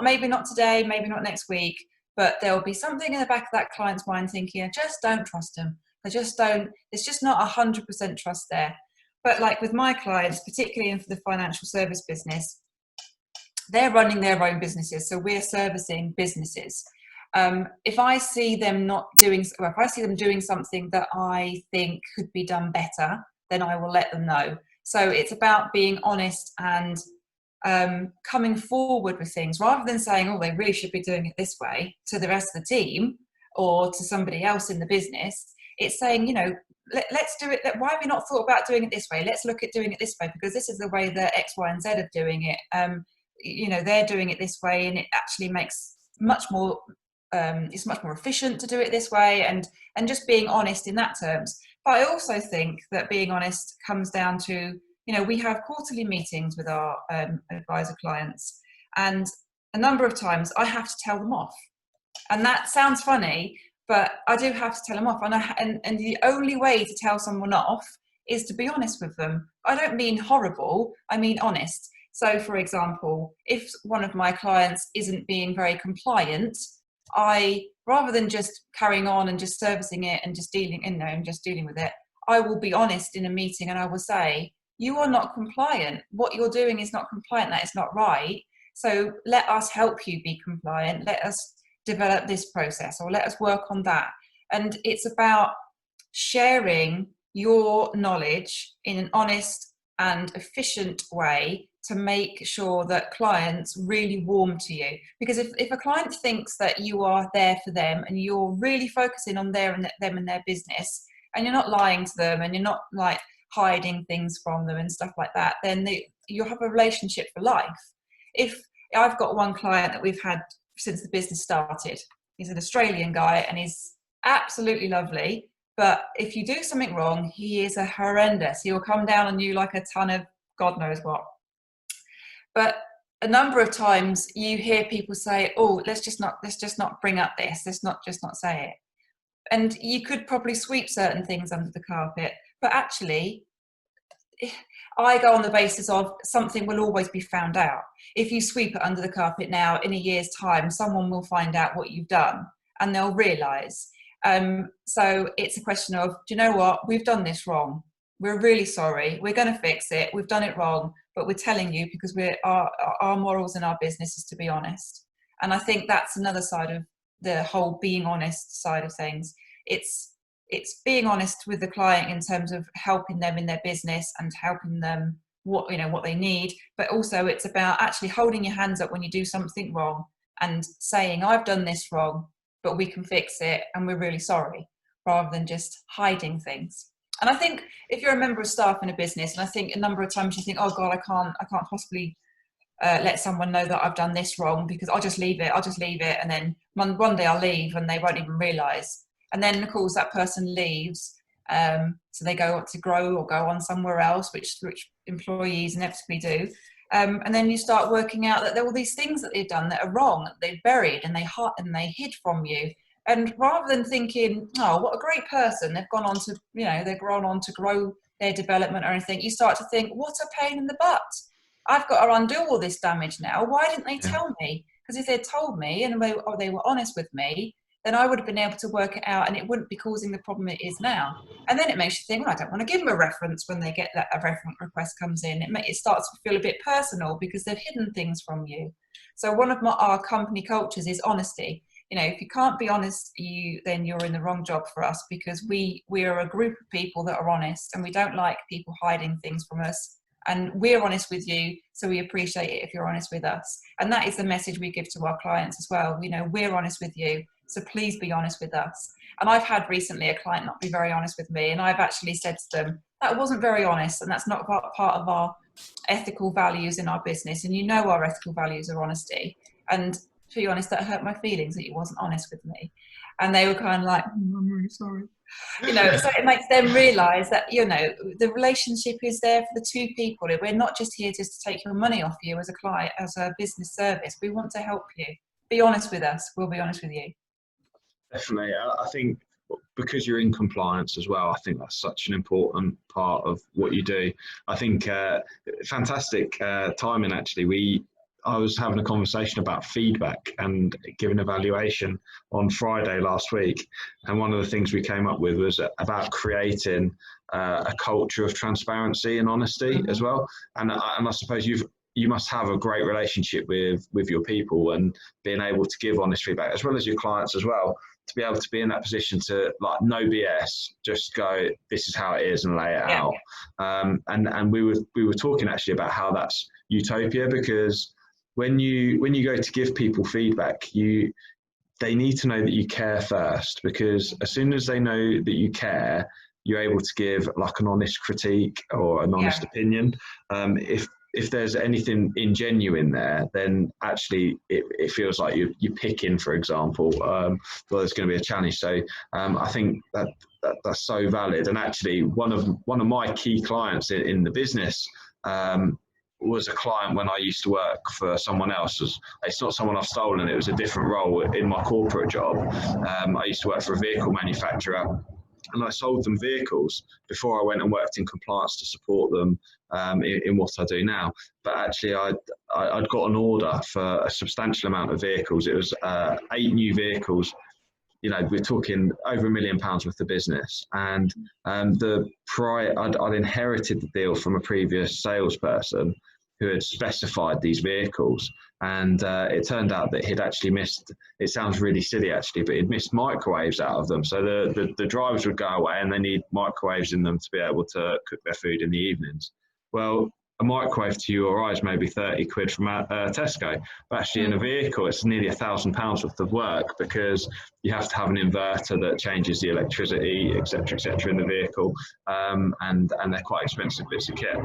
Maybe not today, maybe not next week, but there'll be something in the back of that client's mind thinking, I just don't trust them. It's just not 100% trust there. But like with my clients, particularly in the financial service business, they're running their own businesses. So we're servicing businesses. If I see them doing something that I think could be done better, then I will let them know. So it's about being honest and coming forward with things, rather than saying, oh, they really should be doing it this way to the rest of the team or to somebody else in the business. It's saying, let's do it. Why have we not thought about doing it this way? Let's look at doing it this way, because this is the way that X, Y, and Z are doing it. They're doing it this way, and it actually makes much more. It's much more efficient to do it this way, and just being honest in that terms. But I also think that being honest comes down to, we have quarterly meetings with our advisor clients, and a number of times I have to tell them off. And that sounds funny, but I do have to tell them off. And the only way to tell someone off is to be honest with them. I don't mean horrible, I mean honest. So for example, if one of my clients isn't being very compliant, rather than just carrying on and just servicing it and just dealing with it, I will be honest in a meeting and I will say, you are not compliant. What you're doing is not compliant. That is not right. So let us help you be compliant. Let us develop this process, or let us work on that. And it's about sharing your knowledge in an honest and efficient way to make sure that clients really warm to you. Because if a client thinks that you are there for them and you're really focusing on them and their business, and you're not lying to them and you're not like hiding things from them and stuff like that, then you'll have a relationship for life. If I've got one client that we've had since the business started, he's an Australian guy and he's absolutely lovely, but if you do something wrong, he is a horrendous. He will come down on you like a ton of God knows what. But a number of times you hear people say, oh, let's just not bring up this, let's just not say it. And you could probably sweep certain things under the carpet, but actually I go on the basis of something will always be found out. If you sweep it under the carpet now, in a year's time, someone will find out what you've done and they'll realise. So it's a question of, do you know what? We've done this wrong. We're really sorry. We're going to fix it. We've done it wrong, but we're telling you because our morals in our business is to be honest. And I think that's another side of the whole being honest side of things. It's being honest with the client in terms of helping them in their business and helping them what they need, but also it's about actually holding your hands up when you do something wrong and saying, I've done this wrong, but we can fix it and we're really sorry, rather than just hiding things. And I think if you're a member of staff in a business, and I think a number of times you think, oh God, I can't possibly let someone know that I've done this wrong because I'll just leave it. And then one day I'll leave and they won't even realise. And then of course that person leaves. So they go on to grow or go on somewhere else, which employees inevitably do. And then you start working out that there were these things that they've done that are wrong, that they've buried and they hid from you. And rather than thinking, oh, what a great person, they've gone on to grow their development or anything, you start to think, what a pain in the butt. I've got to undo all this damage now. Why didn't they tell me? Because if they'd told me and they were honest with me, then I would have been able to work it out and it wouldn't be causing the problem it is now. And then it makes you think, well, I don't want to give them a reference when they get that a reference request comes in. It starts to feel a bit personal because they've hidden things from you. So one of our company cultures is honesty. If you can't be honest, then you're in the wrong job for us, because we are a group of people that are honest and we don't like people hiding things from us. And we're honest with you, so we appreciate it if you're honest with us. And that is the message we give to our clients as well. We're honest with you, so please be honest with us. And I've had recently a client not be very honest with me, and I've actually said to them, that wasn't very honest, and that's not part of our ethical values in our business. And our ethical values are honesty. And to be honest, that hurt my feelings that you wasn't honest with me. And they were kind of like, I'm really sorry. So it makes them realise that, the relationship is there for the two people. We're not just here just to take your money off you as a client, as a business service. We want to help you. Be honest with us. We'll be honest with you. Definitely. I think because you're in compliance as well, I think that's such an important part of what you do. I think fantastic timing, actually. I was having a conversation about feedback and giving evaluation on Friday last week. And one of the things we came up with was about creating a culture of transparency and honesty as well. And I suppose you must have a great relationship with your people and being able to give honest feedback, as well as your clients as well, to be able to be in that position to, like, no BS, just go, this is how it is, and lay it out. And we were talking actually about how that's utopia, because when you go to give people feedback, they need to know that you care first, because as soon as they know that you care, you're able to give like an honest critique or an honest opinion. if there's anything ingenuine there, then actually it feels like you're picking, for example, well, there's going to be a challenge. So I think that's so valid. And actually, one of my key clients in the business was a client when I used to work for someone else. It's not someone I've stolen, it was a different role in my corporate job. I used to work for a vehicle manufacturer, and I sold them vehicles before I went and worked in compliance to support them in what I do now. But actually, I'd got an order for a substantial amount of vehicles. It was 8 new vehicles. You know, we're talking over £1 million worth of business. And I'd inherited the deal from a previous salesperson who had specified these vehicles. And it turned out that he'd actually missed, it sounds really silly actually, but he'd missed microwaves out of them. So the drivers would go away and they need microwaves in them to be able to cook their food in the evenings. Well, a microwave to you or I is maybe 30 quid from Tesco, but actually in a vehicle it's nearly £1,000 worth of work, because you have to have an inverter that changes the electricity, etc., in the vehicle, and they're quite expensive bits of kit.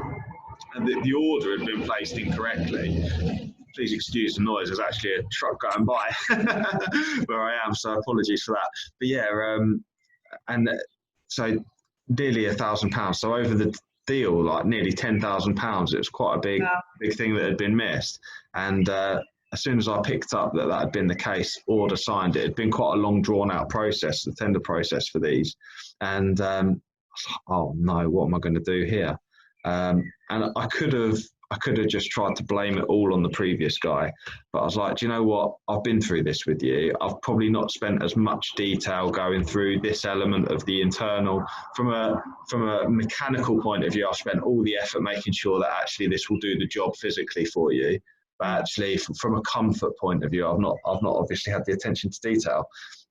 And the order had been placed incorrectly. Please excuse the noise, there's actually a truck going by where I am, so apologies for that. But yeah, and so nearly £1,000. So over the deal, like nearly £10,000. It was quite a big thing that had been missed. And as soon as I picked up that had been the case, order signed, it had been quite a long drawn out process, the tender process for these. And I was like, oh no, what am I going to do here? And I could have just tried to blame it all on the previous guy, but I was like, do you know what? I've been through this with you. I've probably not spent as much detail going through this element of the internal. From a mechanical point of view, I've spent all the effort making sure that actually this will do the job physically for you. But actually, from a comfort point of view, I've not obviously had the attention to detail.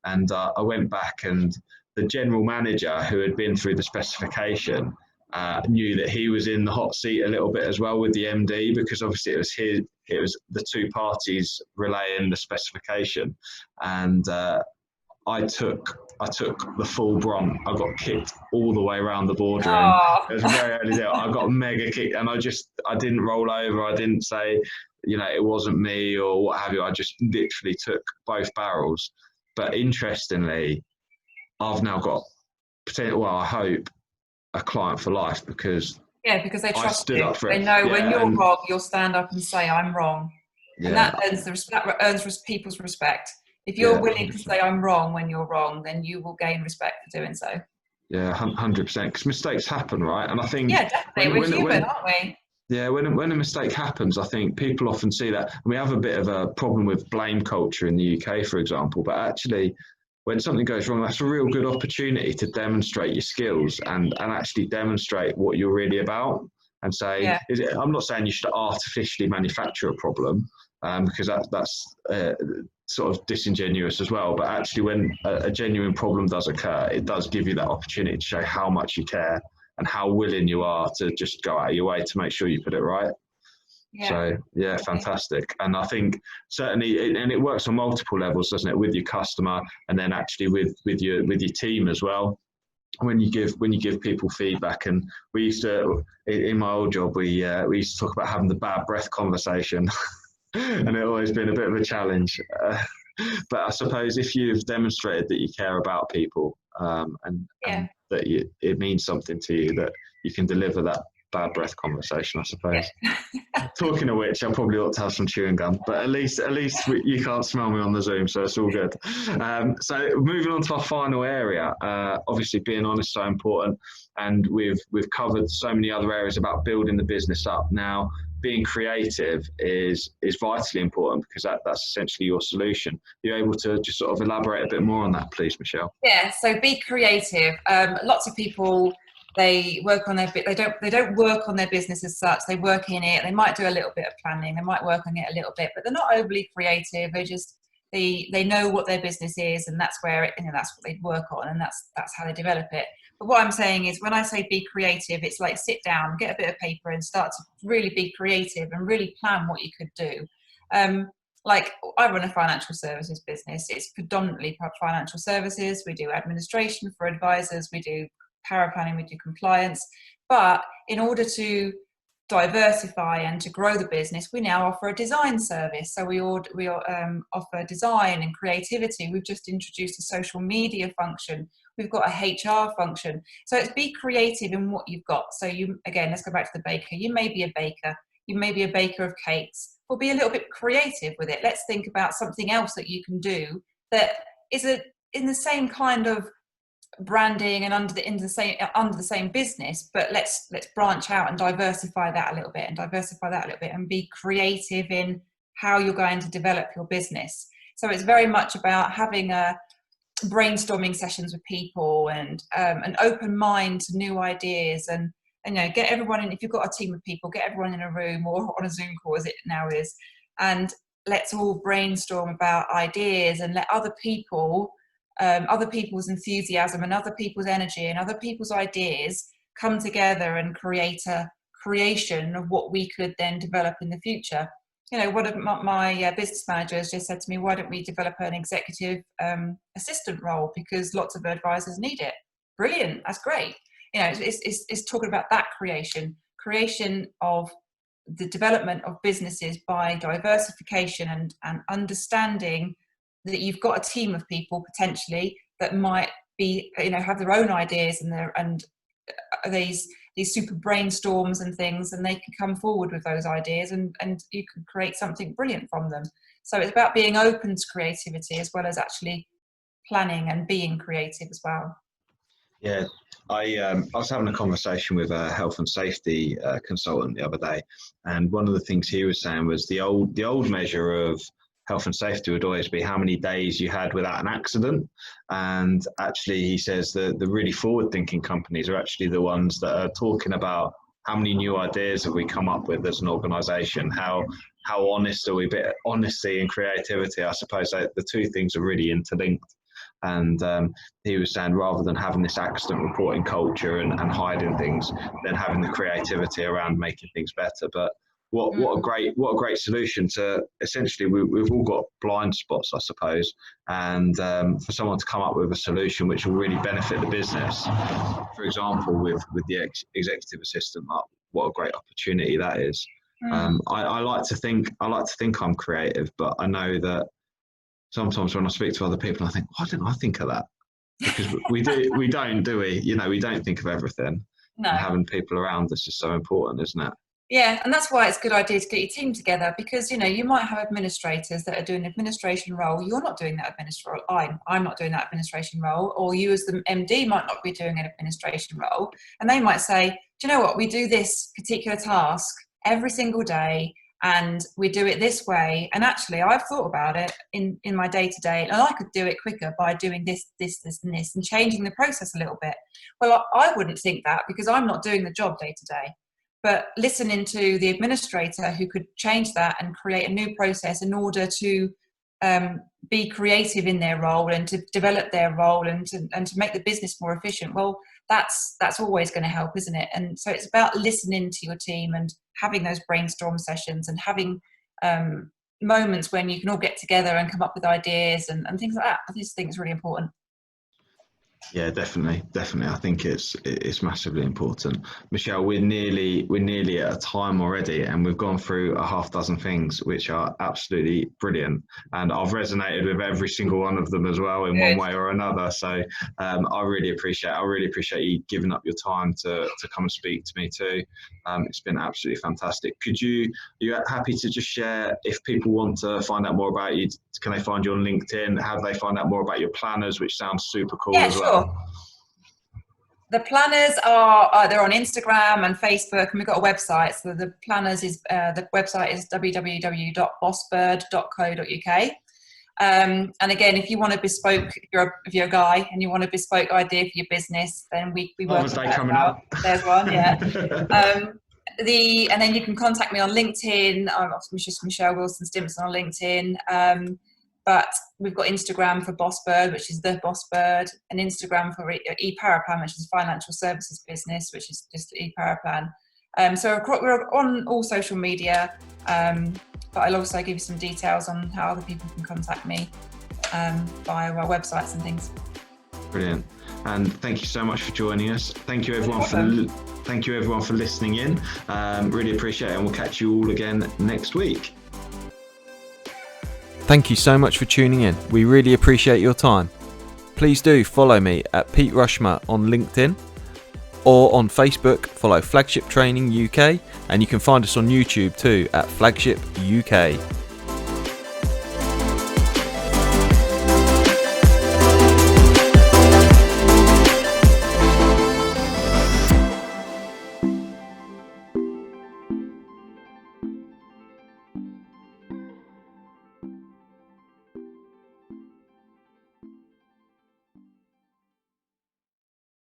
And I went back, and the general manager who had been through the specification knew that he was in the hot seat a little bit as well with the MD, because obviously it was the two parties relaying the specification, and I took the full brunt. I got kicked all the way around the boardroom. Oh. It was a very early deal. I got mega kicked, and I didn't roll over. I didn't say, it wasn't me or what have you. I just literally took both barrels. But interestingly, I've now got, I hope, a client for life, because they trust you. They know when you're wrong, you'll stand up and say I'm wrong, and that earns people's respect. If you're willing to say I'm wrong when you're wrong, then you will gain respect for doing so. Yeah, 100%. Because mistakes happen, right? And I think definitely we're human, aren't we? Yeah, when a mistake happens, I think people often see that. And we have a bit of a problem with blame culture in the UK, for example, but actually, when something goes wrong, that's a real good opportunity to demonstrate your skills and actually demonstrate what you're really about, and say, I'm not saying you should artificially manufacture a problem, because that's sort of disingenuous as well. But actually, when a genuine problem does occur, it does give you that opportunity to show how much you care and how willing you are to just go out of your way to make sure you put it right. So fantastic. And I think certainly, and it works on multiple levels, doesn't it, with your customer, and then actually with your team as well. When you give people feedback, and we used to, in my old job, we used to talk about having the bad breath conversation, and it's always been a bit of a challenge. But I suppose if you've demonstrated that you care about people, and that it means something to you, that you can deliver that bad breath conversation, I suppose. Talking of which, I probably ought to have some chewing gum, but at least you can't smell me on the Zoom, so it's all good. So moving on to our final area, obviously being honest is so important, and we've covered so many other areas about building the business up. Now, being creative is vitally important, because that's essentially your solution. Are you able to just sort of elaborate a bit more on that, please, Michelle? Yeah, so be creative. Lots of people, they work on they don't work on their business as such. They work in it. They might do a little bit of planning. They might work on it a little bit, but they're not overly creative. They know what their business is, and that's where that's what they work on, and that's how they develop it. But what I'm saying is, when I say be creative, it's like sit down, get a bit of paper, and start to really be creative and really plan what you could do. Like, I run a financial services business. It's predominantly financial services. We do administration for advisors. We do paraplanning, we do compliance. But in order to diversify and to grow the business, we now offer a design service. So we offer design and creativity. We've just introduced a social media function. We've got a HR function. So it's be creative in what you've got. So let's go back to the baker. You may be a baker. You may be a baker of cakes. Or be a little bit creative with it. Let's think about something else that you can do that is in the same kind of branding and under the same business, but let's branch out and diversify that a little bit and be creative in how you're going to develop your business. So it's very much about having brainstorming sessions with people and an open mind to new ideas, and get everyone in. If you've got a team of people, get everyone in a room or on a Zoom call as it now is, and let's all brainstorm about ideas and let other people's enthusiasm and other people's energy and other people's ideas come together and create a creation of what we could then develop in the future. One of my business managers just said to me, why don't we develop an executive assistant role, because lots of advisors need it. Brilliant, that's great. It's talking about that creation of the development of businesses by diversification and understanding that you've got a team of people potentially that might be, have their own ideas and these super brainstorms and things, and they can come forward with those ideas and you can create something brilliant from them. So it's about being open to creativity as well as actually planning and being creative as well. Yeah, I was having a conversation with a health and safety consultant the other day, and one of the things he was saying was the old measure of health and safety would always be how many days you had without an accident. And actually, he says that the really forward-thinking companies are actually the ones that are talking about how many new ideas have we come up with as an organisation, how honest are we, bit honesty and creativity. I suppose the two things are really interlinked. And he was saying, rather than having this accident reporting culture and hiding things, then having the creativity around making things better. But what a great solution to, essentially we've all got blind spots, I suppose, and for someone to come up with a solution which will really benefit the business. For example, with the executive assistant, what a great opportunity that is. I like to think I'm creative, but I know that sometimes when I speak to other people, I think, why didn't I think of that? Because we don't, do we? We don't think of everything. No. And having people around us is so important, isn't it? Yeah, and that's why it's a good idea to get your team together, because you might have administrators that are doing an administration role. You're not doing that administration role. I'm not doing that administration role, or you as the MD might not be doing an administration role, and they might say, do you know what? We do this particular task every single day, and we do it this way. And actually, I've thought about it in my day to day, and I could do it quicker by doing this, and this, and changing the process a little bit. Well, I wouldn't think that because I'm not doing the job day to day. But listening to the administrator who could change that and create a new process in order to be creative in their role and to develop their role and to make the business more efficient, well, that's always going to help, isn't it? And so it's about listening to your team and having those brainstorm sessions and having moments when you can all get together and come up with ideas and things like that. I just think it's really important. Yeah, definitely. I think it's massively important. Michelle, we're nearly at a time already, and we've gone through a half dozen things which are absolutely brilliant, and I've resonated with every single one of them as well in one way or another. So I really appreciate you giving up your time to come and speak to me too. It's been absolutely fantastic. Are you happy to just share, if people want to find out more about you, can they find you on LinkedIn? How do they find out more about your planners, which sounds super cool as well? Sure. The planners are they're on Instagram and Facebook, and we've got a website. So the planners is the website is www.bossbird.co.uk. And again, if you want a bespoke, if you're a guy and you want a bespoke idea for your business, then we work with that coming up. There's one, yeah. And then you can contact me on LinkedIn. I'm just Michelle Wilson-Stimson on LinkedIn. But we've got Instagram for Boss Bird, which is the Boss Bird, and Instagram for Eparaplan, which is a financial services business, which is just Eparaplan. So we're on all social media, but I'll also give you some details on how other people can contact me via our websites and things. Brilliant. And thank you so much for joining us. Thank you everyone for listening in. Really appreciate it, and we'll catch you all again next week. Thank you so much for tuning in. We really appreciate your time. Please do follow me at Pete Rushmer on LinkedIn, or on Facebook, follow Flagship Training UK, and you can find us on YouTube too at Flagship UK.